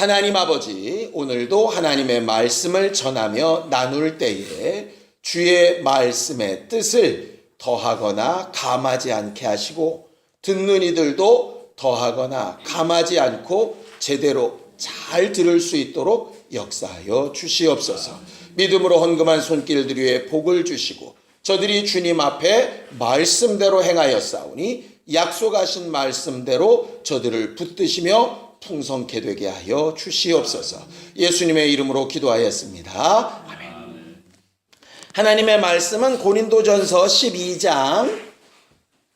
하나님 아버지, 오늘도 하나님의 말씀을 전하며 나눌 때에 주의 말씀의 뜻을 더하거나 감하지 않게 하시고 듣는 이들도 더하거나 감하지 않고 제대로 잘 들을 수 있도록 역사하여 주시옵소서. 믿음으로 헌금한 손길들 위에 복을 주시고 저들이 주님 앞에 말씀대로 행하였사오니 약속하신 말씀대로 저들을 붙드시며 풍성케 되게 하여 주시옵소서. 예수님의 이름으로 기도하였습니다. 아멘. 하나님의 말씀은 고린도전서 12장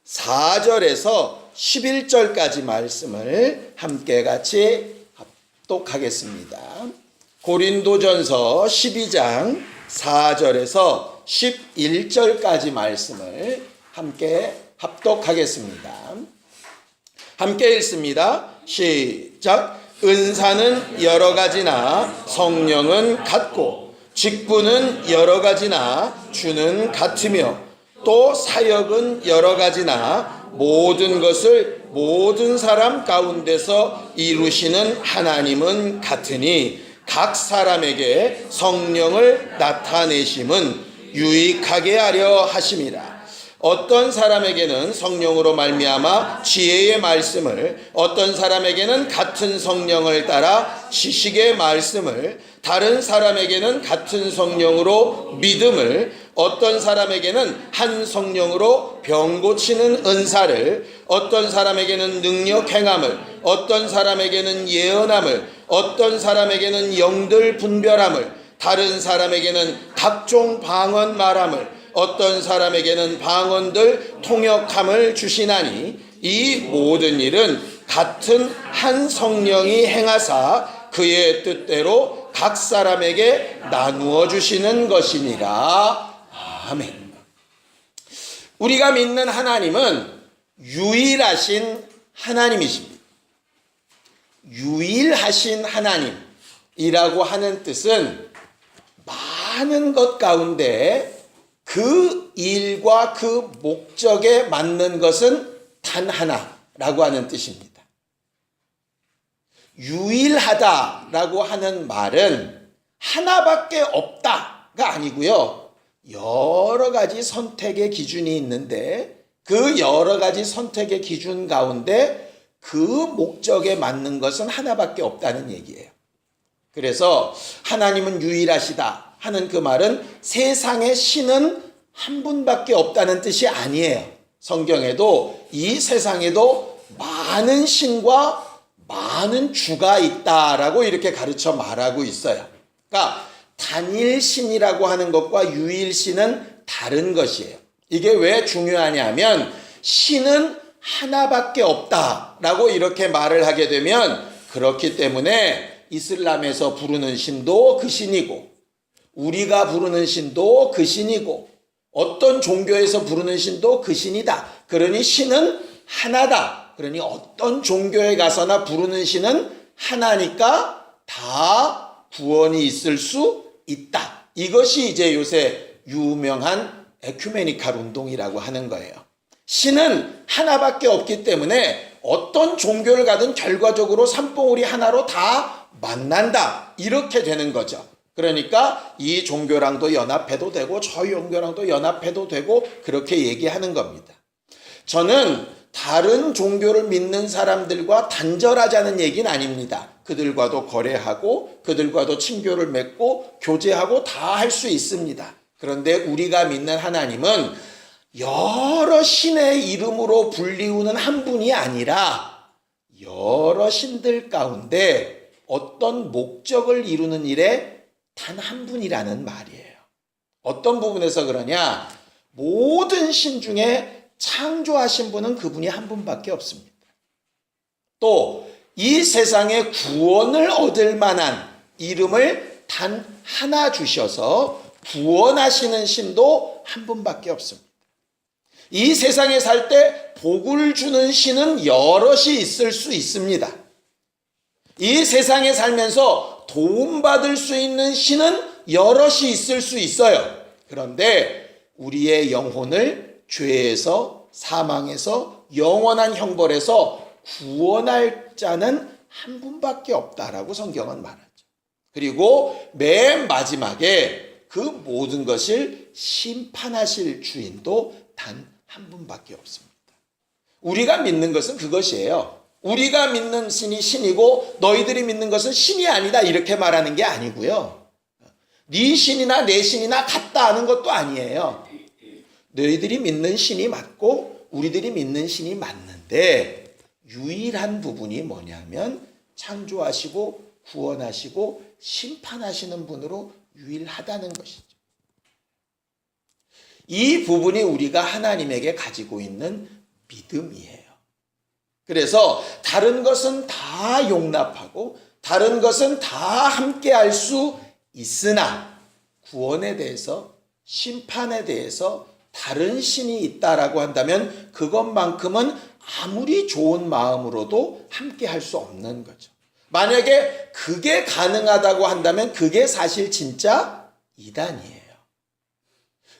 4절에서 11절까지 말씀을 함께 같이 합독하겠습니다. 고린도전서 12장 4절에서 11절까지 말씀을 함께 합독하겠습니다. 함께 읽습니다. 시작. 은사는 여러 가지나 성령은 같고 직분은 여러 가지나 주는 같으며 또 사역은 여러 가지나 모든 것을 모든 사람 가운데서 이루시는 하나님은 같으니 각 사람에게 성령을 나타내심은 유익하게 하려 하심이라. 어떤 사람에게는 성령으로 말미암아 지혜의 말씀을, 어떤 사람에게는 같은 성령을 따라 지식의 말씀을, 다른 사람에게는 같은 성령으로 믿음을, 어떤 사람에게는 한 성령으로 병 고치는 은사를, 어떤 사람에게는 능력 행함을, 어떤 사람에게는 예언함을, 어떤 사람에게는 영들 분별함을, 다른 사람에게는 각종 방언 말함을, 어떤 사람에게는 방언들 통역함을 주시나니 이 모든 일은 같은 한 성령이 행하사 그의 뜻대로 각 사람에게 나누어 주시는 것이니라. 아멘. 우리가 믿는 하나님은 유일하신 하나님이십니다. 유일하신 하나님이라고 하는 뜻은 많은 것 가운데 그 일과 그 목적에 맞는 것은 단 하나라고 하는 뜻입니다. 유일하다라고 하는 말은 하나밖에 없다가 아니고요. 여러 가지 선택의 기준이 있는데 그 여러 가지 선택의 기준 가운데 그 목적에 맞는 것은 하나밖에 없다는 얘기예요. 그래서 하나님은 유일하시다 하는 그 말은 세상에 신은 한 분밖에 없다는 뜻이 아니에요. 성경에도 이 세상에도 많은 신과 많은 주가 있다라고 이렇게 가르쳐 말하고 있어요. 그러니까 단일신이라고 하는 것과 유일신은 다른 것이에요. 이게 왜 중요하냐면 신은 하나밖에 없다라고 이렇게 말을 하게 되면 그렇기 때문에 이슬람에서 부르는 신도 그 신이고 우리가 부르는 신도 그 신이고 어떤 종교에서 부르는 신도 그 신이다. 그러니 신은 하나다. 그러니 어떤 종교에 가서나 부르는 신은 하나니까 다 구원이 있을 수 있다. 이것이 이제 요새 유명한 에큐메니칼 운동이라고 하는 거예요. 신은 하나밖에 없기 때문에 어떤 종교를 가든 결과적으로 산봉우리 하나로 다 만난다. 이렇게 되는 거죠. 그러니까 이 종교랑도 연합해도 되고 저 종교랑도 연합해도 되고 그렇게 얘기하는 겁니다. 저는 다른 종교를 믿는 사람들과 단절하자는 얘기는 아닙니다. 그들과도 거래하고 그들과도 친교를 맺고 교제하고 다 할 수 있습니다. 그런데 우리가 믿는 하나님은 여러 신의 이름으로 불리우는 한 분이 아니라 여러 신들 가운데 어떤 목적을 이루는 일에 단 한 분이라는 말이에요. 어떤 부분에서 그러냐? 모든 신 중에 창조하신 분은 그분이 한 분밖에 없습니다. 또 이 세상에 구원을 얻을 만한 이름을 단 하나 주셔서 구원하시는 신도 한 분밖에 없습니다. 이 세상에 살 때 복을 주는 신은 여럿이 있을 수 있습니다. 이 세상에 살면서 도움받을 수 있는 신은 여럿이 있을 수 있어요. 그런데 우리의 영혼을 죄에서 사망에서 영원한 형벌에서 구원할 자는 한 분밖에 없다라고 성경은 말하죠. 그리고 맨 마지막에 그 모든 것을 심판하실 주인도 단 한 분밖에 없습니다. 우리가 믿는 것은 그것이에요. 우리가 믿는 신이 신이고 너희들이 믿는 것은 신이 아니다 이렇게 말하는 게 아니고요. 네 신이나 내 신이나 같다 하는 것도 아니에요. 너희들이 믿는 신이 맞고 우리들이 믿는 신이 맞는데 유일한 부분이 뭐냐면 창조하시고 구원하시고 심판하시는 분으로 유일하다는 것이죠. 이 부분이 우리가 하나님에게 가지고 있는 믿음이에요. 그래서 다른 것은 다 용납하고 다른 것은 다 함께 할 수 있으나 구원에 대해서 심판에 대해서 다른 신이 있다라고 한다면 그것만큼은 아무리 좋은 마음으로도 함께 할 수 없는 거죠. 만약에 그게 가능하다고 한다면 그게 사실 진짜 이단이에요.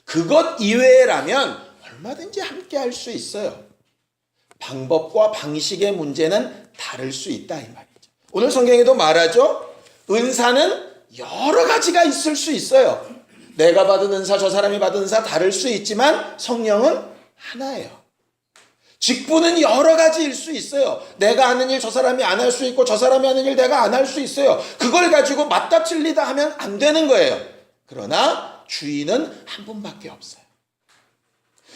그것 이외라면 얼마든지 함께 할 수 있어요. 방법과 방식의 문제는 다를 수 있다 이 말이죠. 오늘 성경에도 말하죠. 은사는 여러 가지가 있을 수 있어요. 내가 받은 은사 저 사람이 받은 은사 다를 수 있지만 성령은 하나예요. 직분은 여러 가지일 수 있어요. 내가 하는 일 저 사람이 안 할 수 있고 저 사람이 하는 일 내가 안 할 수 있어요. 그걸 가지고 맞다 틀리다 하면 안 되는 거예요. 그러나 주인은 한 분밖에 없어요.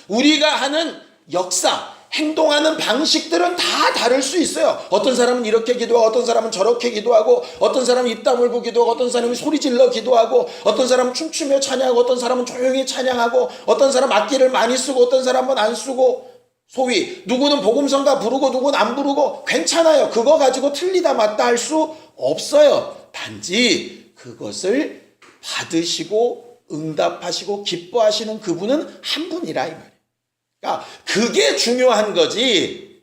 우리가 하는 역사, 행동하는 방식들은 다 다를 수 있어요. 어떤 사람은 이렇게 기도하고 어떤 사람은 저렇게 기도하고 어떤 사람은 입 다물고 기도하고 어떤 사람은 소리 질러 기도하고 어떤 사람은 춤추며 찬양하고 어떤 사람은 조용히 찬양하고 어떤 사람은 악기를 많이 쓰고 어떤 사람은 안 쓰고 소위 누구는 복음성가 부르고 누구는 안 부르고 괜찮아요. 그거 가지고 틀리다 맞다 할 수 없어요. 단지 그것을 받으시고 응답하시고 기뻐하시는 그분은 한 분이라 이 말이에요. 그러니까 그게 중요한 거지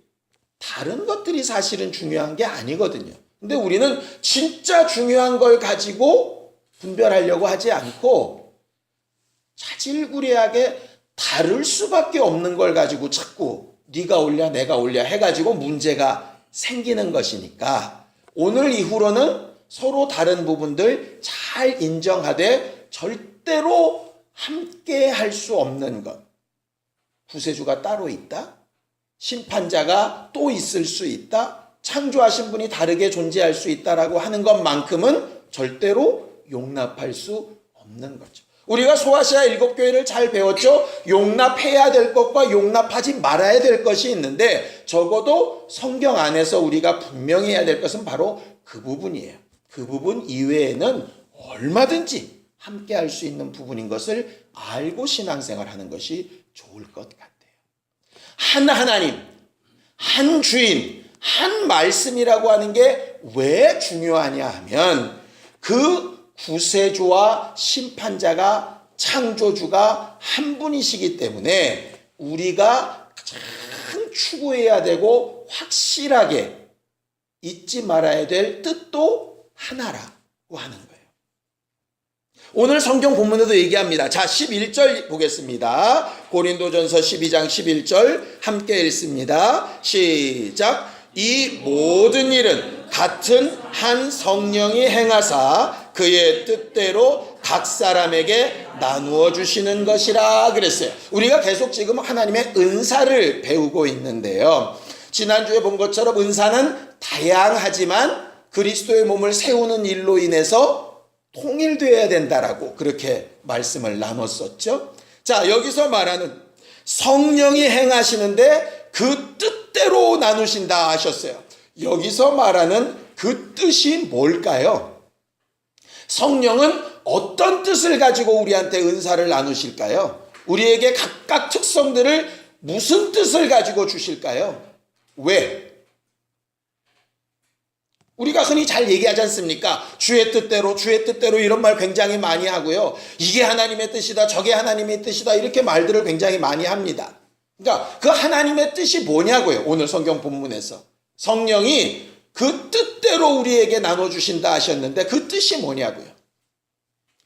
다른 것들이 사실은 중요한 게 아니거든요. 근데 우리는 진짜 중요한 걸 가지고 분별하려고 하지 않고 자질구레하게 다를 수밖에 없는 걸 가지고 자꾸 네가 옳냐 내가 옳냐 해가지고 문제가 생기는 것이니까 오늘 이후로는 서로 다른 부분들 잘 인정하되 절대로 함께 할 수 없는 것. 구세주가 따로 있다? 심판자가 또 있을 수 있다? 창조하신 분이 다르게 존재할 수 있다라고 하는 것만큼은 절대로 용납할 수 없는 거죠. 우리가 소아시아 7교회를 잘 배웠죠? 용납해야 될 것과 용납하지 말아야 될 것이 있는데 적어도 성경 안에서 우리가 분명히 해야 될 것은 바로 그 부분이에요. 그 부분 이외에는 얼마든지 함께 할 수 있는 부분인 것을 알고 신앙생활하는 것이 좋을 것 같아요. 한 하나님, 한 주인, 한 말씀이라고 하는 게 왜 중요하냐 하면 그 구세주와 심판자가 창조주가 한 분이시기 때문에 우리가 가장 추구해야 되고 확실하게 잊지 말아야 될 뜻도 하나라고 하는 거예요. 오늘 성경 본문에도 얘기합니다. 자, 11절 보겠습니다. 고린도전서 12장 11절 함께 읽습니다. 시작. 이 모든 일은 같은 한 성령이 행하사 그의 뜻대로 각 사람에게 나누어 주시는 것이라 그랬어요. 우리가 계속 지금 하나님의 은사를 배우고 있는데요. 지난주에 본 것처럼 은사는 다양하지만 그리스도의 몸을 세우는 일로 인해서 통일되어야 된다라고 그렇게 말씀을 나눴었죠. 자, 여기서 말하는 성령이 행하시는데 그 뜻대로 나누신다 하셨어요. 여기서 말하는 그 뜻이 뭘까요? 성령은 어떤 뜻을 가지고 우리한테 은사를 나누실까요? 우리에게 각각 특성들을 무슨 뜻을 가지고 주실까요? 왜? 우리가 흔히 잘 얘기하지 않습니까? 주의 뜻대로 이런 말 굉장히 많이 하고요. 이게 하나님의 뜻이다, 저게 하나님의 뜻이다 이렇게 말들을 굉장히 많이 합니다. 그러니까 그 하나님의 뜻이 뭐냐고요. 오늘 성경 본문에서 성령이 그 뜻대로 우리에게 나눠주신다 하셨는데 그 뜻이 뭐냐고요.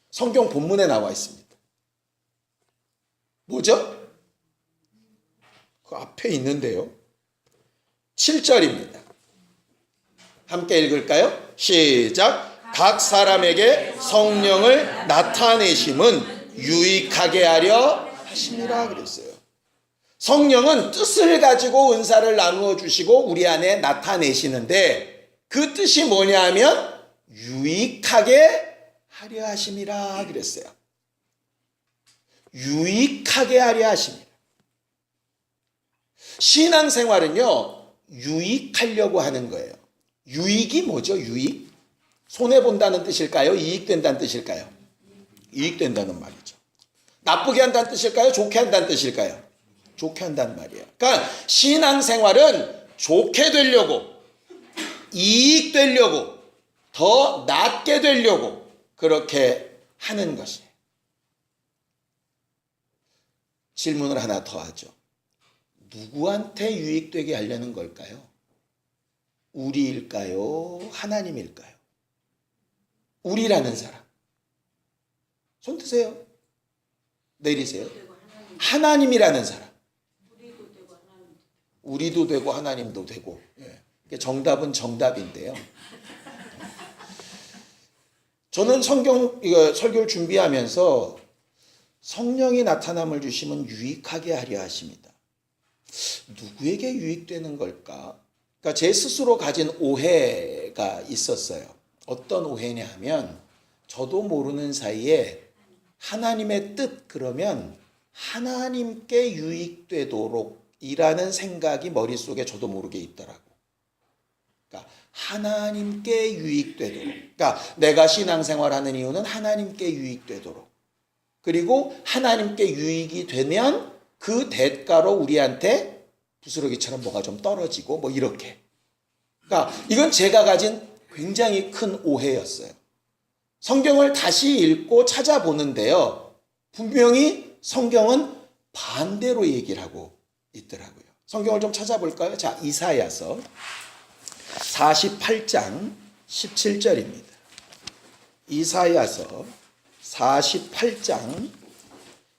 성경 본문에 나와 있습니다. 뭐죠? 그 앞에 있는데요. 7절입니다. 함께 읽을까요? 시작. 각 사람에게 성령을 나타내심은 유익하게 하려 하심이라 그랬어요. 성령은 뜻을 가지고 은사를 나누어 주시고 우리 안에 나타내시는데 그 뜻이 뭐냐 하면 유익하게 하려 하심이라 그랬어요. 유익하게 하려 하심이라. 신앙생활은요, 유익하려고 하는 거예요. 유익이 뭐죠? 유익? 손해본다는 뜻일까요? 이익된다는 뜻일까요? 이익된다는 말이죠. 나쁘게 한다는 뜻일까요? 좋게 한다는 뜻일까요? 좋게 한다는 말이에요. 그러니까 신앙생활은 좋게 되려고, 이익되려고, 더 낫게 되려고 그렇게 하는 것이에요. 질문을 하나 더 하죠. 누구한테 유익되게 하려는 걸까요? 우리일까요? 하나님일까요? 우리라는 사람. 손 드세요. 내리세요. 하나님이라는 사람. 우리도 되고 하나님도 되고. 정답은 정답인데요. 저는 설교를 준비하면서 성령이 나타남을 주시면 유익하게 하려 하십니다. 누구에게 유익되는 걸까? 그러니까 제 스스로 가진 오해가 있었어요. 어떤 오해냐 하면 저도 모르는 사이에 하나님의 뜻 그러면 하나님께 유익되도록 이라는 생각이 머릿속에 저도 모르게 있더라고. 그러니까 하나님께 유익되도록. 그러니까 내가 신앙생활하는 이유는 하나님께 유익되도록. 그리고 하나님께 유익이 되면 그 대가로 우리한테 부스러기처럼 뭐가 좀 떨어지고 뭐 이렇게. 그러니까 이건 제가 가진 굉장히 큰 오해였어요. 성경을 다시 읽고 찾아보는데요. 분명히 성경은 반대로 얘기를 하고 있더라고요. 성경을 좀 찾아볼까요? 자, 이사야서 48장 17절입니다. 이사야서 48장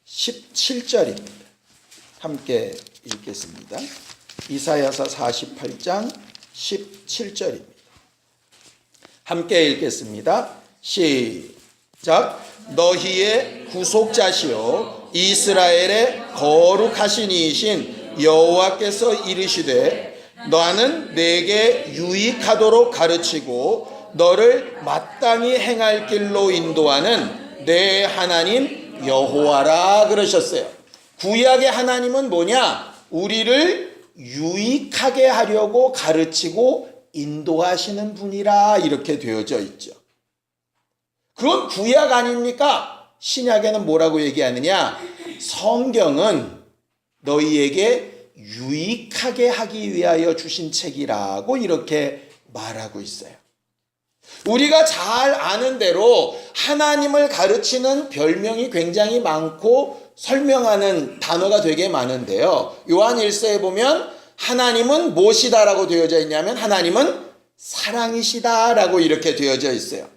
17절입니다. 함께 읽겠습니다. 이사야서 48장 17절입니다. 함께 읽겠습니다. 시작. 너희의 구속자시요 이스라엘의 거룩하신 이이신 여호와께서 이르시되 너는 내게 유익하도록 가르치고 너를 마땅히 행할 길로 인도하는 내 하나님 여호와라 그러셨어요. 구약의 하나님은 뭐냐? 우리를 유익하게 하려고 가르치고 인도하시는 분이라 이렇게 되어져 있죠. 그건 구약 아닙니까? 신약에는 뭐라고 얘기하느냐? 성경은 너희에게 유익하게 하기 위하여 주신 책이라고 이렇게 말하고 있어요. 우리가 잘 아는 대로 하나님을 가르치는 별명이 굉장히 많고 설명하는 단어가 되게 많은데요. 요한 1서에 보면 하나님은 무엇이다라고 되어져 있냐면 하나님은 사랑이시다라고 이렇게 되어져 있어요.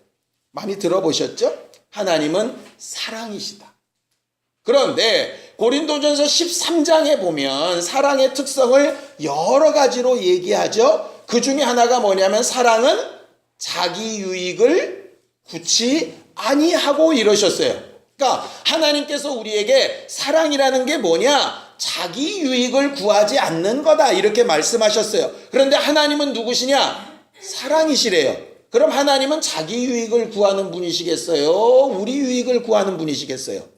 많이 들어보셨죠? 하나님은 사랑이시다. 그런데 고린도전서 13장에 보면 사랑의 특성을 여러 가지로 얘기하죠. 그 중에 하나가 뭐냐면 사랑은 자기 유익을 구치 아니하고 이러셨어요. 그러니까 하나님께서 우리에게 사랑이라는 게 뭐냐? 자기 유익을 구하지 않는 거다 이렇게 말씀하셨어요. 그런데 하나님은 누구시냐? 사랑이시래요. 그럼 하나님은 자기 유익을 구하는 분이시겠어요? 우리 유익을 구하는 분이시겠어요?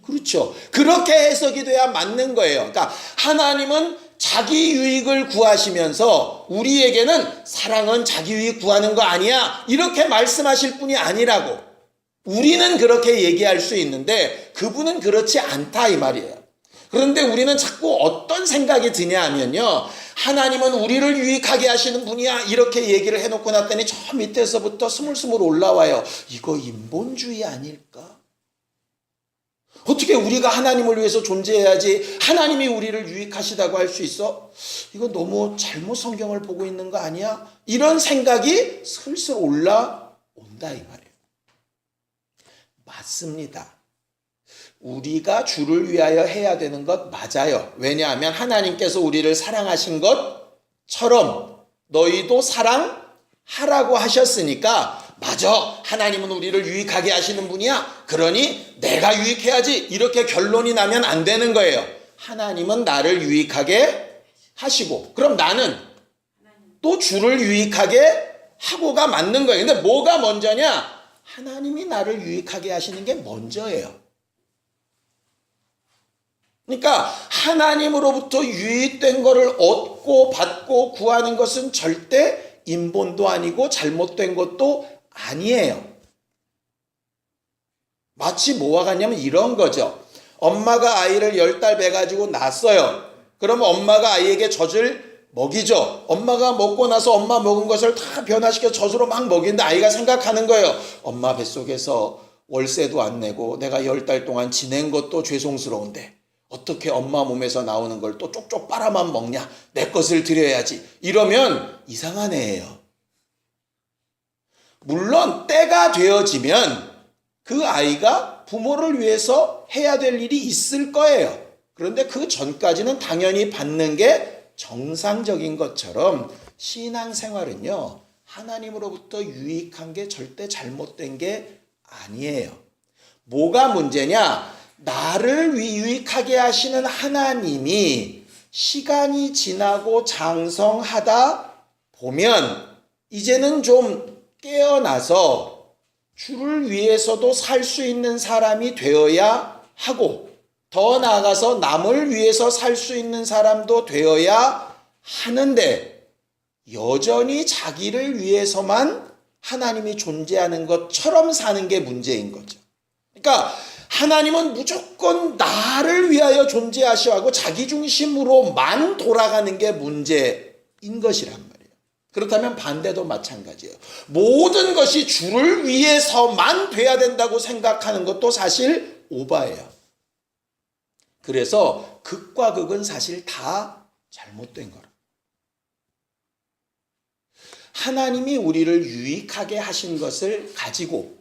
그렇죠. 그렇게 해석이 돼야 맞는 거예요. 그러니까 하나님은 자기 유익을 구하시면서 우리에게는 사랑은 자기 유익 구하는 거 아니야 이렇게 말씀하실 분이 아니라고. 우리는 그렇게 얘기할 수 있는데 그분은 그렇지 않다 이 말이에요. 그런데 우리는 자꾸 어떤 생각이 드냐 하면요, 하나님은 우리를 유익하게 하시는 분이야 이렇게 얘기를 해놓고 났더니 저 밑에서부터 스물스물 올라와요. 이거 인본주의 아닐까? 어떻게 우리가 하나님을 위해서 존재해야지 하나님이 우리를 유익하시다고 할 수 있어? 이거 너무 잘못 성경을 보고 있는 거 아니야? 이런 생각이 슬슬 올라온다 이 말이에요. 맞습니다. 우리가 주를 위하여 해야 되는 것 맞아요. 왜냐하면 하나님께서 우리를 사랑하신 것처럼 너희도 사랑 하라고 하셨으니까 맞아, 하나님은 우리를 유익하게 하시는 분이야, 그러니 내가 유익해야지, 이렇게 결론이 나면 안 되는 거예요. 하나님은 나를 유익하게 하시고 그럼 나는 또 주를 유익하게 하고가 맞는 거예요. 근데 뭐가 먼저냐? 하나님이 나를 유익하게 하시는 게 먼저예요. 그러니까 하나님으로부터 유익된 것을 얻고 받고 구하는 것은 절대 인본도 아니고 잘못된 것도 아니에요. 마치 뭐와 같냐면 이런 거죠. 엄마가 아이를 10달 배가지고 낳았어요. 그러면 엄마가 아이에게 젖을 먹이죠. 엄마가 먹고 나서 엄마 먹은 것을 다 변화시켜 젖으로 막 먹이는데 아이가 생각하는 거예요. 엄마 뱃속에서 월세도 안 내고 내가 10달 동안 지낸 것도 죄송스러운데 어떻게 엄마 몸에서 나오는 걸 또 쪽쪽 빨아만 먹냐? 내 것을 드려야지. 이러면 이상한 애예요. 물론 때가 되어지면 그 아이가 부모를 위해서 해야 될 일이 있을 거예요. 그런데 그 전까지는 당연히 받는 게 정상적인 것처럼 신앙생활은요, 하나님으로부터 유익한 게 절대 잘못된 게 아니에요. 뭐가 문제냐? 나를 유익하게 하시는 하나님이 시간이 지나고 장성하다 보면 이제는 좀 깨어나서 주를 위해서도 살 수 있는 사람이 되어야 하고, 더 나아가서 남을 위해서 살 수 있는 사람도 되어야 하는데 여전히 자기를 위해서만 하나님이 존재하는 것처럼 사는 게 문제인 거죠. 그러니까 하나님은 무조건 나를 위하여 존재하셔 하고 자기 중심으로만 돌아가는 게 문제인 것이란 말이에요. 그렇다면 반대도 마찬가지예요. 모든 것이 주를 위해서만 돼야 된다고 생각하는 것도 사실 오바예요. 그래서 극과 극은 사실 다 잘못된 거라. 하나님이 우리를 유익하게 하신 것을 가지고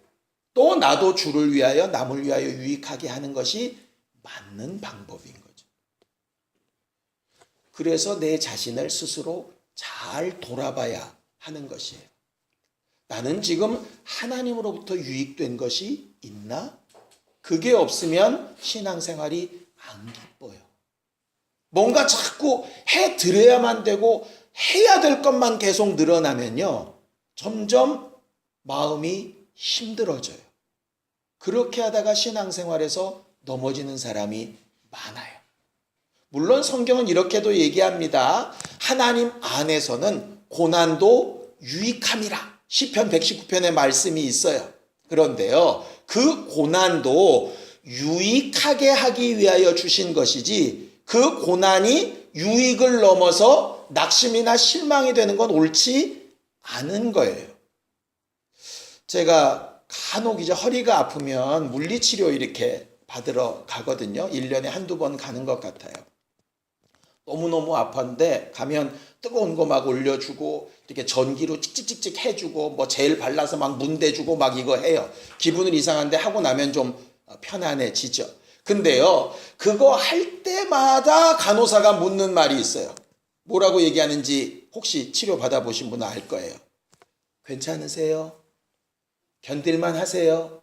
또 나도 주를 위하여 남을 위하여 유익하게 하는 것이 맞는 방법인 거죠. 그래서 내 자신을 스스로 잘 돌아봐야 하는 것이에요. 나는 지금 하나님으로부터 유익된 것이 있나? 그게 없으면 신앙생활이 안 기뻐요. 뭔가 자꾸 해드려야만 되고 해야 될 것만 계속 늘어나면요, 점점 마음이 힘들어져요. 그렇게 하다가 신앙생활에서 넘어지는 사람이 많아요. 물론 성경은 이렇게도 얘기합니다. 하나님 안에서는 고난도 유익함이라. 시편 119편의 말씀이 있어요. 그런데요, 그 고난도 유익하게 하기 위하여 주신 것이지 그 고난이 유익을 넘어서 낙심이나 실망이 되는 건 옳지 않은 거예요. 제가 간혹 이제 허리가 아프면 물리치료 이렇게 받으러 가거든요. 1년에 한두 번 가는 것 같아요. 너무너무 아팠는데 가면 뜨거운 거 막 올려주고 이렇게 전기로 찍찍찍찍 해주고 뭐 젤 발라서 막 문대주고 막 이거 해요. 기분은 이상한데 하고 나면 좀 편안해지죠. 근데요, 그거 할 때마다 간호사가 묻는 말이 있어요. 뭐라고 얘기하는지 혹시 치료 받아보신 분은 알 거예요. 괜찮으세요? 견딜만 하세요?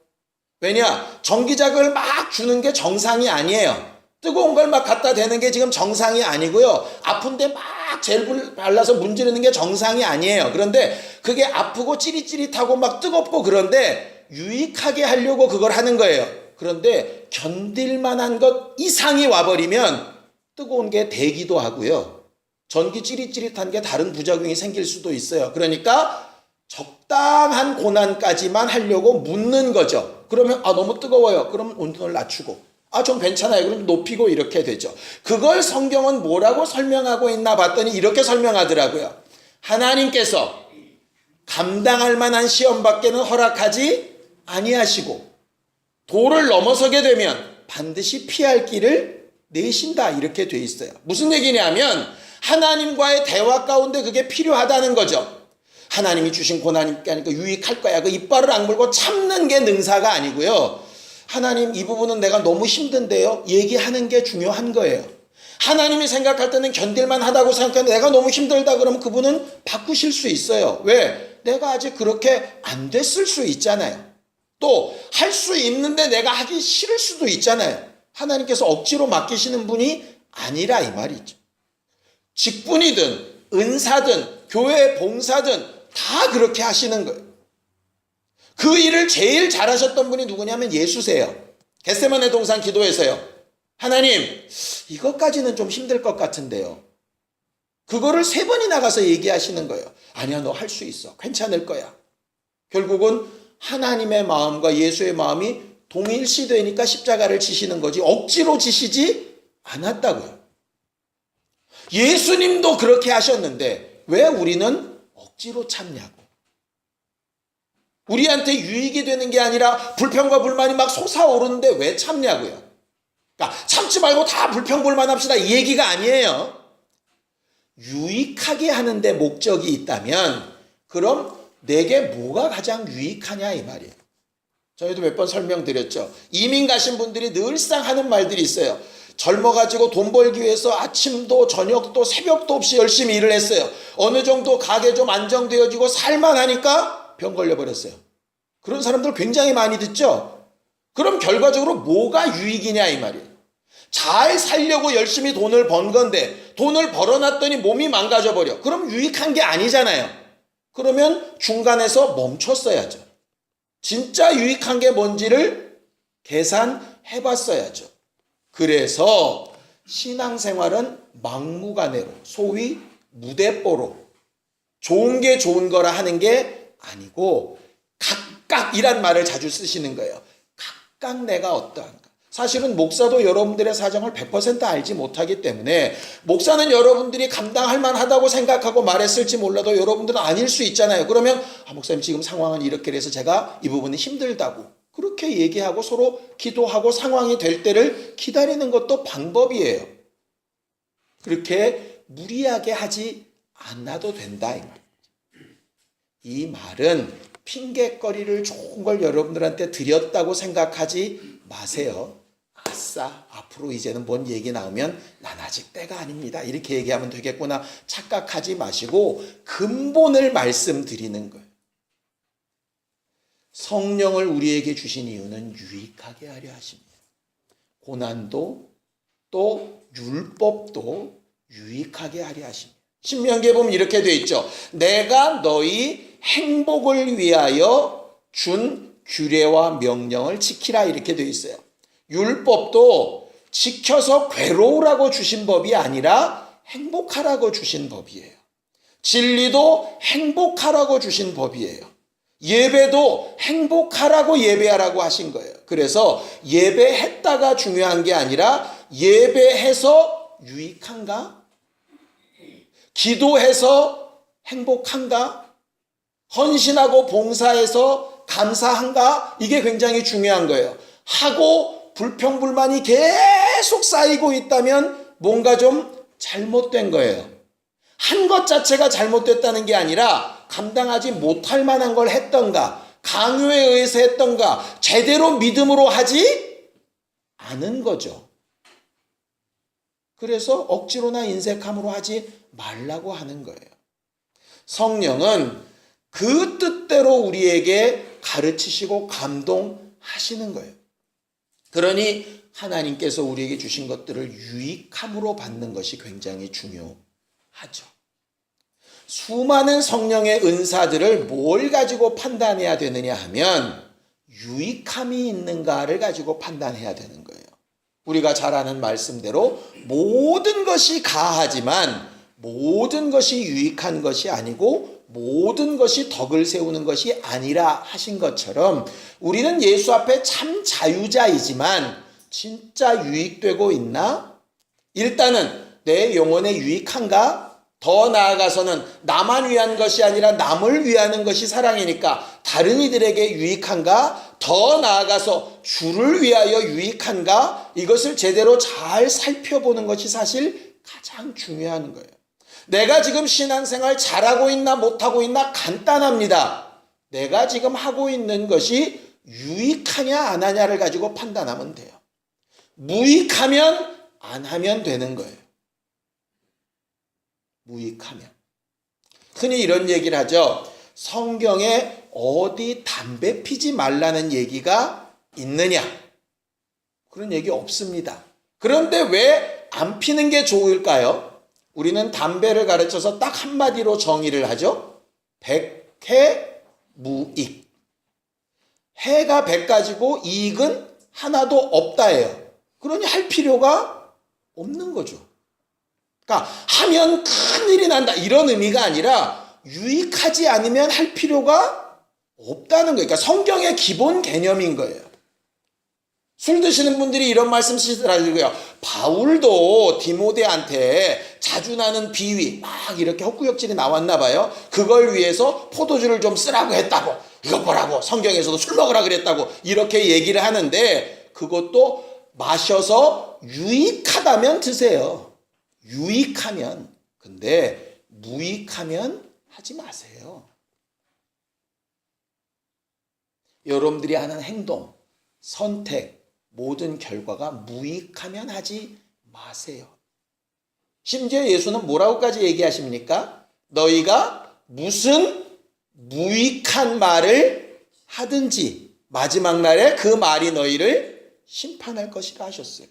왜냐? 전기자극을 막 주는 게 정상이 아니에요. 뜨거운 걸 막 갖다 대는 게 지금 정상이 아니고요. 아픈데 막 젤 발라서 문지르는 게 정상이 아니에요. 그런데 그게 아프고 찌릿찌릿하고 막 뜨겁고 그런데 유익하게 하려고 그걸 하는 거예요. 그런데 견딜 만한 것 이상이 와버리면 뜨거운 게 대기도 하고요. 전기 찌릿찌릿한 게 다른 부작용이 생길 수도 있어요. 그러니까 적당한 고난까지만 하려고 묻는 거죠. 그러면 너무 뜨거워요. 그럼 온도를 낮추고 좀 괜찮아요. 그럼 높이고 이렇게 되죠. 그걸 성경은 뭐라고 설명하고 있나 봤더니 이렇게 설명하더라고요. 하나님께서 감당할 만한 시험밖에는 허락하지 아니하시고 도를 넘어서게 되면 반드시 피할 길을 내신다, 이렇게 돼 있어요. 무슨 얘기냐면 하나님과의 대화 가운데 그게 필요하다는 거죠. 하나님이 주신 고난이니까 유익할 거야. 그 이빨을 악물고 참는 게 능사가 아니고요. 하나님, 이 부분은 내가 너무 힘든데요. 얘기하는 게 중요한 거예요. 하나님이 생각할 때는 견딜만 하다고 생각하는데 내가 너무 힘들다 그러면 그분은 바꾸실 수 있어요. 왜? 내가 아직 그렇게 안 됐을 수 있잖아요. 또 할 수 있는데 내가 하기 싫을 수도 있잖아요. 하나님께서 억지로 맡기시는 분이 아니라 이 말이죠. 직분이든 은사든 교회 봉사든 다 그렇게 하시는 거예요. 그 일을 제일 잘하셨던 분이 누구냐면 예수세요. 겟세마네 동산 기도에서요. 하나님, 이것까지는 좀 힘들 것 같은데요. 그거를 3번이나 가서 얘기하시는 거예요. 아니야, 너 할 수 있어. 괜찮을 거야. 결국은 하나님의 마음과 예수의 마음이 동일시되니까 십자가를 지시는 거지 억지로 지시지 않았다고요. 예수님도 그렇게 하셨는데 왜 우리는 억지로 참냐고. 우리한테 유익이 되는 게 아니라 불평과 불만이 막 솟아오르는데 왜 참냐고요. 그러니까 참지 말고 다 불평불만합시다 이 얘기가 아니에요. 유익하게 하는데 목적이 있다면 그럼 내게 뭐가 가장 유익하냐 이 말이에요. 저희도 몇 번 설명드렸죠. 이민 가신 분들이 늘상 하는 말들이 있어요. 젊어가지고 돈 벌기 위해서 아침도 저녁도 새벽도 없이 열심히 일을 했어요. 어느 정도 가게 좀 안정되어지고 살만하니까 병 걸려버렸어요. 그런 사람들 굉장히 많이 듣죠. 그럼 결과적으로 뭐가 유익이냐 이 말이에요. 잘 살려고 열심히 돈을 번 건데 돈을 벌어놨더니 몸이 망가져버려. 그럼 유익한 게 아니잖아요. 그러면 중간에서 멈췄어야죠. 진짜 유익한 게 뭔지를 계산해봤어야죠. 그래서 신앙생활은 막무가내로 소위 무대뽀로 좋은 게 좋은 거라 하는 게 아니고 각각이란 말을 자주 쓰시는 거예요. 각각 내가 어떠한가. 사실은 목사도 여러분들의 사정을 100% 알지 못하기 때문에 목사는 여러분들이 감당할 만하다고 생각하고 말했을지 몰라도 여러분들은 아닐 수 있잖아요. 그러면 목사님 지금 상황은 이렇게 돼서 제가 이 부분이 힘들다고 그렇게 얘기하고 서로 기도하고 상황이 될 때를 기다리는 것도 방법이에요. 그렇게 무리하게 하지 않아도 된다. 이 말은 핑계거리를 좋은 걸 여러분들한테 드렸다고 생각하지 마세요. 아싸, 앞으로 이제는 뭔 얘기 나오면 난 아직 때가 아닙니다. 이렇게 얘기하면 되겠구나 착각하지 마시고 근본을 말씀드리는 거예요. 성령을 우리에게 주신 이유는 유익하게 하려 하십니다. 고난도 또 율법도 유익하게 하려 하십니다. 신명기에 보면 이렇게 되어 있죠. 내가 너희 행복을 위하여 준 규례와 명령을 지키라 이렇게 되어 있어요. 율법도 지켜서 괴로우라고 주신 법이 아니라 행복하라고 주신 법이에요. 진리도 행복하라고 주신 법이에요. 예배도 행복하라고 예배하라고 하신 거예요. 그래서 예배했다가 중요한 게 아니라 예배해서 유익한가? 기도해서 행복한가? 헌신하고 봉사해서 감사한가? 이게 굉장히 중요한 거예요. 하고 불평불만이 계속 쌓이고 있다면 뭔가 좀 잘못된 거예요. 한 것 자체가 잘못됐다는 게 아니라 감당하지 못할 만한 걸 했던가, 강요에 의해서 했던가, 제대로 믿음으로 하지 않은 거죠. 그래서 억지로나 인색함으로 하지 말라고 하는 거예요. 성령은 그 뜻대로 우리에게 가르치시고 감동하시는 거예요. 그러니 하나님께서 우리에게 주신 것들을 유익함으로 받는 것이 굉장히 중요하죠. 수많은 성령의 은사들을 뭘 가지고 판단해야 되느냐 하면 유익함이 있는가를 가지고 판단해야 되는 거예요. 우리가 잘 아는 말씀대로 모든 것이 가하지만 모든 것이 유익한 것이 아니고 모든 것이 덕을 세우는 것이 아니라 하신 것처럼 우리는 예수 앞에 참 자유자이지만 진짜 유익되고 있나? 일단은 내 영혼에 유익한가? 더 나아가서는 나만 위한 것이 아니라 남을 위하는 것이 사랑이니까 다른 이들에게 유익한가? 더 나아가서 주를 위하여 유익한가? 이것을 제대로 잘 살펴보는 것이 사실 가장 중요한 거예요. 내가 지금 신앙생활 잘하고 있나 못하고 있나 간단합니다. 내가 지금 하고 있는 것이 유익하냐 안 하냐를 가지고 판단하면 돼요. 무익하면 안 하면 되는 거예요. 무익하면. 흔히 이런 얘기를 하죠. 성경에 어디 담배 피지 말라는 얘기가 있느냐? 그런 얘기 없습니다. 그런데 왜 안 피는 게 좋을까요? 우리는 담배를 가르쳐서 딱 한마디로 정의를 하죠. 백해무익. 해가 100가지고 이익은 하나도 없다예요. 그러니 할 필요가 없는 거죠. 그러니까 하면 큰일이 난다 이런 의미가 아니라 유익하지 않으면 할 필요가 없다는 거예요. 그러니까 성경의 기본 개념인 거예요. 술 드시는 분들이 이런 말씀 쓰시더라고요. 바울도 디모데한테 자주 나는 비위 막 이렇게 헛구역질이 나왔나 봐요. 그걸 위해서 포도주를 좀 쓰라고 했다고, 이것 보라고 성경에서도 술 먹으라 그랬다고 이렇게 얘기를 하는데, 그것도 마셔서 유익하다면 드세요. 유익하면. 근데 무익하면 하지 마세요. 여러분들이 하는 행동, 선택, 모든 결과가 무익하면 하지 마세요. 심지어 예수는 뭐라고까지 얘기하십니까? 너희가 무슨 무익한 말을 하든지 마지막 날에 그 말이 너희를 심판할 것이라 하셨어요.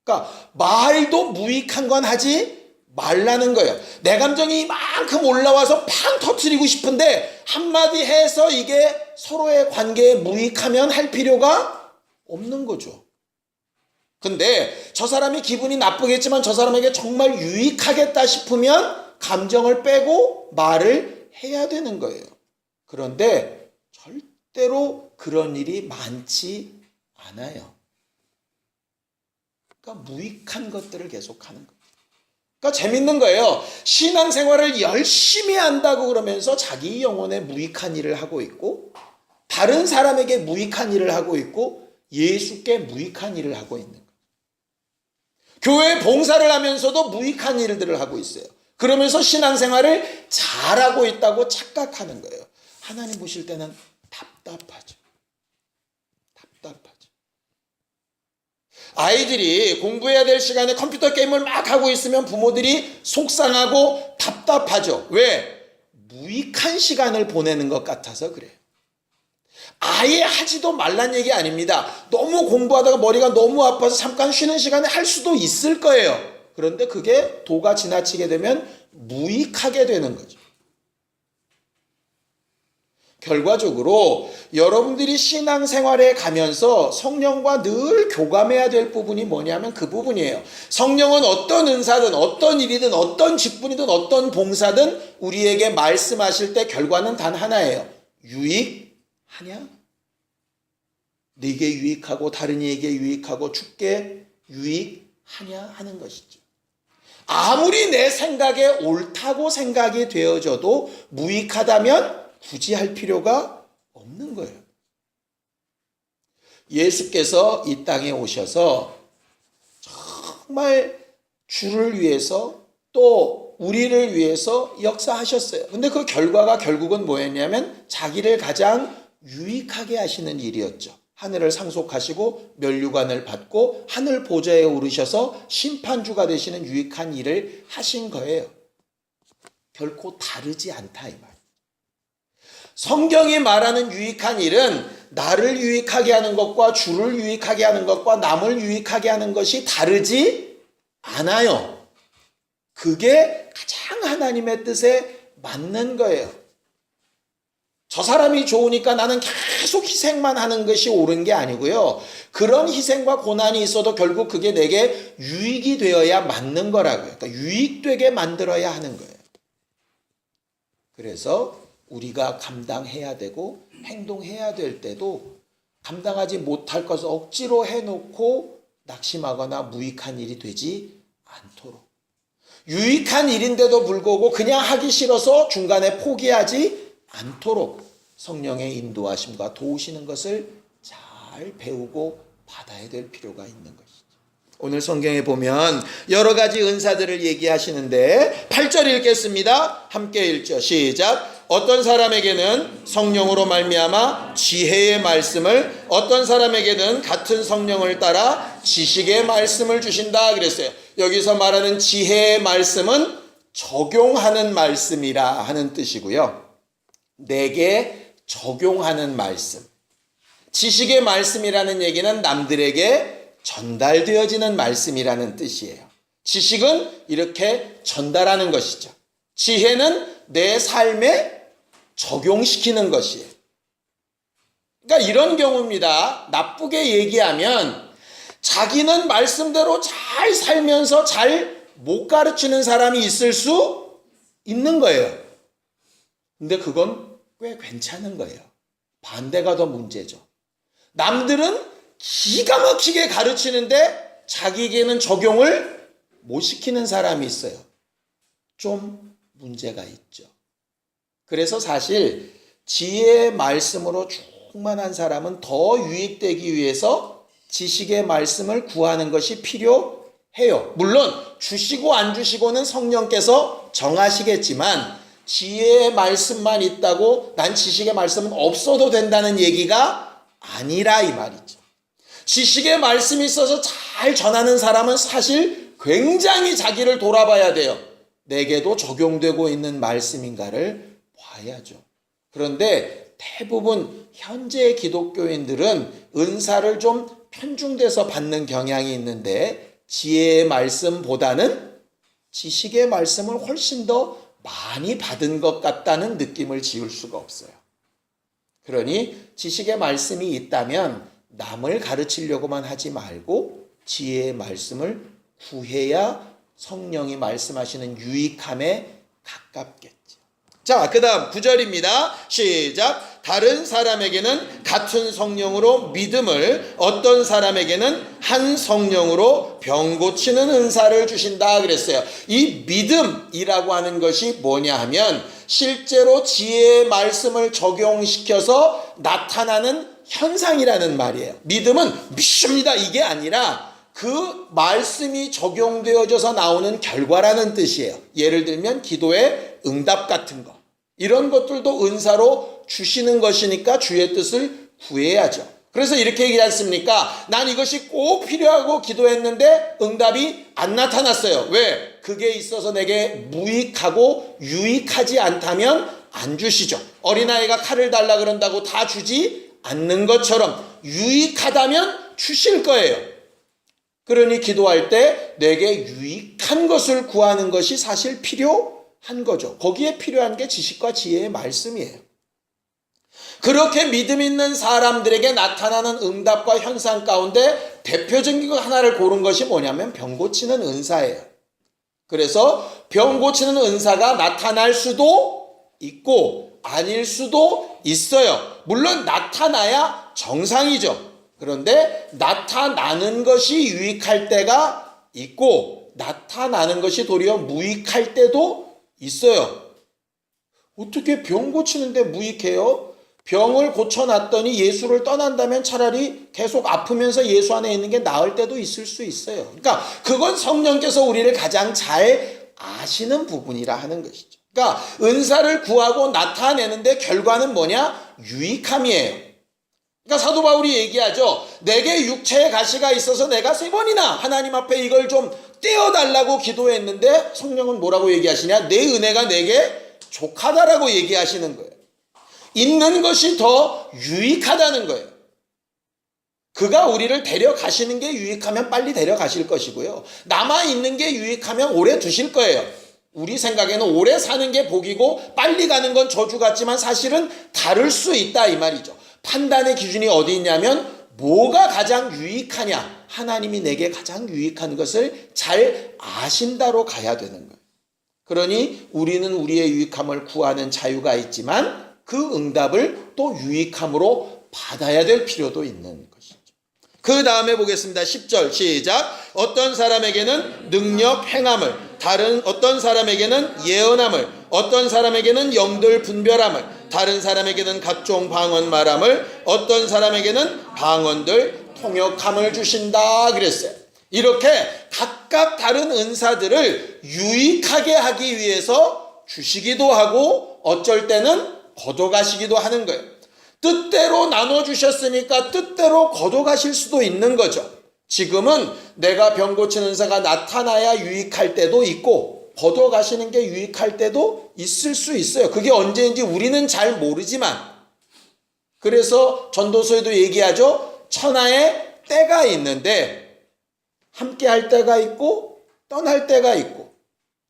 그러니까 말도 무익한 건 하지 말라는 거예요. 내 감정이 이만큼 올라와서 팡 터뜨리고 싶은데 한마디 해서 이게 서로의 관계에 무익하면 할 필요가 없는 거죠. 근데 저 사람이 기분이 나쁘겠지만 저 사람에게 정말 유익하겠다 싶으면 감정을 빼고 말을 해야 되는 거예요. 그런데 절대로 그런 일이 많지 않아요. 그러니까 무익한 것들을 계속하는 거예요. 그러니까 재밌는 거예요. 신앙생활을 열심히 한다고 그러면서 자기 영혼에 무익한 일을 하고 있고, 다른 사람에게 무익한 일을 하고 있고, 예수께 무익한 일을 하고 있는 거예요. 교회 봉사를 하면서도 무익한 일들을 하고 있어요. 그러면서 신앙생활을 잘하고 있다고 착각하는 거예요. 하나님 보실 때는 답답하죠. 답답하죠. 아이들이 공부해야 될 시간에 컴퓨터 게임을 막 하고 있으면 부모들이 속상하고 답답하죠. 왜? 무익한 시간을 보내는 것 같아서 그래요. 아예 하지도 말란 얘기 아닙니다. 너무 공부하다가 머리가 너무 아파서 잠깐 쉬는 시간에 할 수도 있을 거예요. 그런데 그게 도가 지나치게 되면 무익하게 되는 거죠. 결과적으로 여러분들이 신앙생활에 가면서 성령과 늘 교감해야 될 부분이 뭐냐면 그 부분이에요. 성령은 어떤 은사든 어떤 일이든 어떤 직분이든 어떤 봉사든 우리에게 말씀하실 때 결과는 단 하나예요. 유익하냐? 네게 유익하고 다른 이에게 유익하고 주께 유익하냐 하는 것이죠. 아무리 내 생각에 옳다고 생각이 되어져도 무익하다면 굳이 할 필요가 없는 거예요. 예수께서 이 땅에 오셔서 정말 주를 위해서 또 우리를 위해서 역사하셨어요. 근데 그 결과가 결국은 뭐였냐면 자기를 가장 유익하게 하시는 일이었죠. 하늘을 상속하시고 면류관을 받고 하늘 보좌에 오르셔서 심판주가 되시는 유익한 일을 하신 거예요. 결코 다르지 않다 이 말. 성경이 말하는 유익한 일은 나를 유익하게 하는 것과 주를 유익하게 하는 것과 남을 유익하게 하는 것이 다르지 않아요. 그게 가장 하나님의 뜻에 맞는 거예요. 저 사람이 좋으니까 나는 계속 희생만 하는 것이 옳은 게 아니고요. 그런 희생과 고난이 있어도 결국 그게 내게 유익이 되어야 맞는 거라고요. 그러니까 유익되게 만들어야 하는 거예요. 그래서 우리가 감당해야 되고 행동해야 될 때도 감당하지 못할 것을 억지로 해놓고 낙심하거나 무익한 일이 되지 않도록, 유익한 일인데도 불구하고 그냥 하기 싫어서 중간에 포기하지 않도록 성령의 인도하심과 도우시는 것을 잘 배우고 받아야 될 필요가 있는 것이죠. 오늘 성경에 보면 여러 가지 은사들을 얘기하시는데 8절 읽겠습니다. 함께 읽죠. 시작. 어떤 사람에게는 성령으로 말미암아 지혜의 말씀을, 어떤 사람에게는 같은 성령을 따라 지식의 말씀을 주신다 그랬어요. 여기서 말하는 지혜의 말씀은 적용하는 말씀이라 하는 뜻이고요. 내게 적용하는 말씀. 지식의 말씀이라는 얘기는 남들에게 전달되어지는 말씀이라는 뜻이에요. 지식은 이렇게 전달하는 것이죠. 지혜는 내 삶에 적용시키는 것이에요. 그러니까 이런 경우입니다. 나쁘게 얘기하면 자기는 말씀대로 잘 살면서 잘 못 가르치는 사람이 있을 수 있는 거예요. 근데 그건 꽤 괜찮은 거예요. 반대가 더 문제죠. 남들은 기가 막히게 가르치는데 자기에게는 적용을 못 시키는 사람이 있어요. 좀 문제가 있죠. 그래서 사실 지혜의 말씀으로 충만한 사람은 더 유익되기 위해서 지식의 말씀을 구하는 것이 필요해요. 물론 주시고 안 주시고는 성령께서 정하시겠지만 지혜의 말씀만 있다고 난 지식의 말씀은 없어도 된다는 얘기가 아니라 이 말이죠. 지식의 말씀이 있어서 잘 전하는 사람은 사실 굉장히 자기를 돌아봐야 돼요. 내게도 적용되고 있는 말씀인가를 봐야죠. 그런데 대부분 현재 기독교인들은 은사를 좀 편중돼서 받는 경향이 있는데 지혜의 말씀보다는 지식의 말씀을 훨씬 더 많이 받은 것 같다는 느낌을 지울 수가 없어요. 그러니 지식의 말씀이 있다면 남을 가르치려고만 하지 말고 지혜의 말씀을 구해야 성령이 말씀하시는 유익함에 가깝겠죠. 자, 그 다음 9절입니다. 시작. 다른 사람에게는 같은 성령으로 믿음을, 어떤 사람에게는 한 성령으로 병 고치는 은사를 주신다 그랬어요. 이 믿음이라고 하는 것이 뭐냐 하면 실제로 지혜의 말씀을 적용시켜서 나타나는 현상이라는 말이에요. 믿음은 믿습니다 이게 아니라 그 말씀이 적용되어져서 나오는 결과라는 뜻이에요. 예를 들면 기도의 응답 같은 거. 이런 것들도 은사로 주시는 것이니까 주의 뜻을 구해야죠. 그래서 이렇게 얘기하지 않습니까? 난 이것이 꼭 필요하고 기도했는데 응답이 안 나타났어요. 왜? 그게 있어서 내게 무익하고 유익하지 않다면 안 주시죠. 어린아이가 칼을 달라 그런다고 다 주지 않는 것처럼 유익하다면 주실 거예요. 그러니 기도할 때 내게 유익한 것을 구하는 것이 사실 필요한 거죠. 거기에 필요한 게 지식과 지혜의 말씀이에요. 그렇게 믿음 있는 사람들에게 나타나는 응답과 현상 가운데 대표적인 것 하나를 고른 것이 뭐냐면 병 고치는 은사예요. 그래서 병 고치는 은사가 나타날 수도 있고 아닐 수도 있어요. 물론 나타나야 정상이죠. 그런데 나타나는 것이 유익할 때가 있고 나타나는 것이 도리어 무익할 때도 있어요. 어떻게 병 고치는데 무익해요? 병을 고쳐놨더니 예수를 떠난다면 차라리 계속 아프면서 예수 안에 있는 게 나을 때도 있을 수 있어요. 그러니까 그건 성령께서 우리를 가장 잘 아시는 부분이라 하는 것이죠. 그러니까 은사를 구하고 나타내는데 결과는 뭐냐? 유익함이에요. 그러니까 사도 바울이 얘기하죠. 내게 육체의 가시가 있어서 내가 3번이나 하나님 앞에 이걸 좀 떼어달라고 기도했는데 성령은 뭐라고 얘기하시냐? 내 은혜가 내게 족하다라고 얘기하시는 거예요. 있는 것이 더 유익하다는 거예요. 그가 우리를 데려가시는 게 유익하면 빨리 데려가실 것이고요. 남아있는 게 유익하면 오래 두실 거예요. 우리 생각에는 오래 사는 게 복이고 빨리 가는 건 저주 같지만 사실은 다를 수 있다 이 말이죠. 판단의 기준이 어디 있냐면 뭐가 가장 유익하냐. 하나님이 내게 가장 유익한 것을 잘 아신다로 가야 되는 거예요. 그러니 우리는 우리의 유익함을 구하는 자유가 있지만 그 응답을 또 유익함으로 받아야 될 필요도 있는 것이죠. 그 다음에 보겠습니다. 10절 시작. 어떤 사람에게는 능력 행함을, 다른 어떤 사람에게는 예언함을, 어떤 사람에게는 영들 분별함을, 다른 사람에게는 각종 방언 말함을, 어떤 사람에게는 방언들 통역함을 주신다 그랬어요. 이렇게 각각 다른 은사들을 유익하게 하기 위해서 주시기도 하고 어쩔 때는 거둬가시기도 하는 거예요. 뜻대로 나눠주셨으니까 뜻대로 거둬가실 수도 있는 거죠. 지금은 내가 병 고치는 은사가 나타나야 유익할 때도 있고 걷어가시는 게 유익할 때도 있을 수 있어요. 그게 언제인지 우리는 잘 모르지만, 그래서 전도서에도 얘기하죠. 천하의 때가 있는데 함께 할 때가 있고 떠날 때가 있고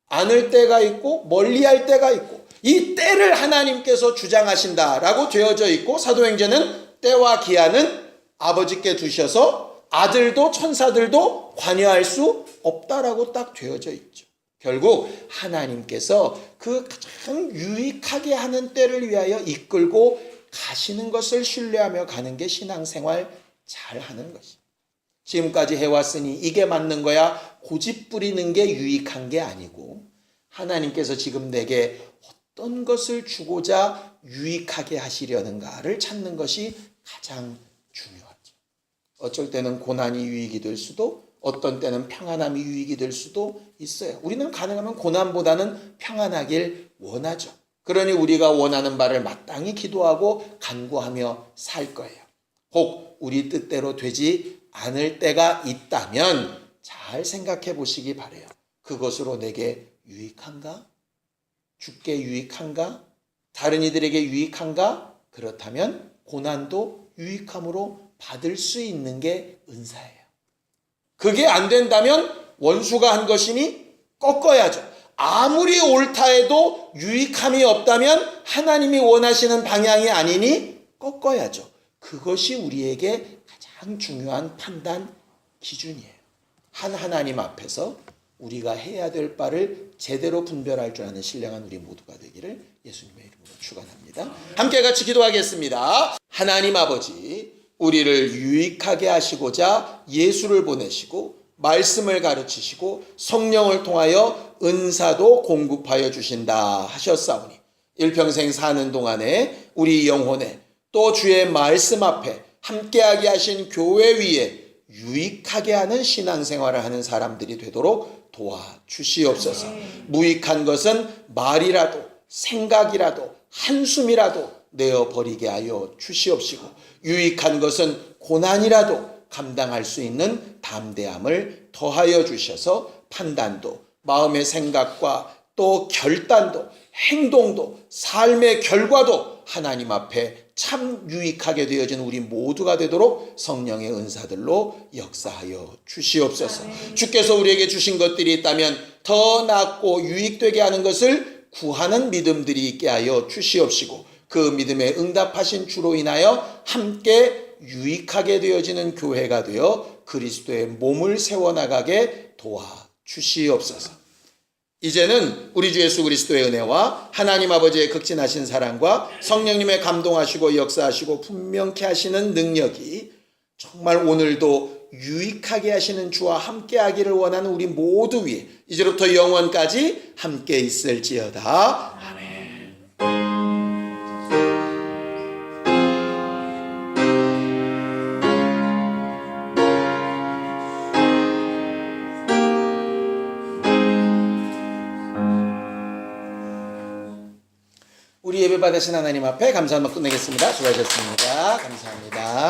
안을 때가 있고 멀리 할 때가 있고, 이 때를 하나님께서 주장하신다라고 되어져 있고, 사도행전은 때와 기한은 아버지께 두셔서 아들도 천사들도 관여할 수 없다라고 딱 되어져 있죠. 결국 하나님께서 그 가장 유익하게 하는 때를 위하여 이끌고 가시는 것을 신뢰하며 가는 게 신앙생활 잘하는 것이. 지금까지 해왔으니 이게 맞는 거야 고집 부리는 게 유익한 게 아니고, 하나님께서 지금 내게 어떤 것을 주고자 유익하게 하시려는가를 찾는 것이 가장 중요하죠. 어쩔 때는 고난이 유익이 될 수도, 어떤 때는 평안함이 유익이 될 수도 있어요. 우리는 가능하면 고난보다는 평안하길 원하죠. 그러니 우리가 원하는 바를 마땅히 기도하고 간구하며 살 거예요. 혹 우리 뜻대로 되지 않을 때가 있다면 잘 생각해 보시기 바라요. 그것으로 내게 유익한가? 주께 유익한가? 다른 이들에게 유익한가? 그렇다면 고난도 유익함으로 받을 수 있는 게 은사예요. 그게 안 된다면 원수가 한 것이니 꺾어야죠. 아무리 옳다 해도 유익함이 없다면 하나님이 원하시는 방향이 아니니 꺾어야죠. 그것이 우리에게 가장 중요한 판단 기준이에요. 하나님 앞에서 우리가 해야 될 바를 제대로 분별할 줄 아는 신령한 우리 모두가 되기를 예수님의 이름으로 축원합니다. 함께 같이 기도하겠습니다. 하나님 아버지, 우리를 유익하게 하시고자 예수를 보내시고 말씀을 가르치시고 성령을 통하여 은사도 공급하여 주신다 하셨사오니, 일평생 사는 동안에 우리 영혼에 또 주의 말씀 앞에 함께하게 하신 교회 위에 유익하게 하는 신앙생활을 하는 사람들이 되도록 도와주시옵소서. 무익한 것은 말이라도 생각이라도 한숨이라도 내어버리게 하여 주시옵시고, 유익한 것은 고난이라도 감당할 수 있는 담대함을 더하여 주셔서 판단도, 마음의 생각과 또 결단도, 행동도, 삶의 결과도 하나님 앞에 참 유익하게 되어진 우리 모두가 되도록 성령의 은사들로 역사하여 주시옵소서. 주께서 우리에게 주신 것들이 있다면 더 낫고 유익되게 하는 것을 구하는 믿음들이 있게 하여 주시옵시고, 그 믿음에 응답하신 주로 인하여 함께 유익하게 되어지는 교회가 되어 그리스도의 몸을 세워나가게 도와주시옵소서. 이제는 우리 주 예수 그리스도의 은혜와 하나님 아버지의 극진하신 사랑과 성령님의 감동하시고 역사하시고 분명케 하시는 능력이 정말 오늘도 유익하게 하시는 주와 함께 하기를 원하는 우리 모두 위에 이제부터 영원까지 함께 있을지어다. 아멘. 우리 예배 받으신 하나님 앞에 감사하며 끝내겠습니다. 수고하셨습니다. 감사합니다.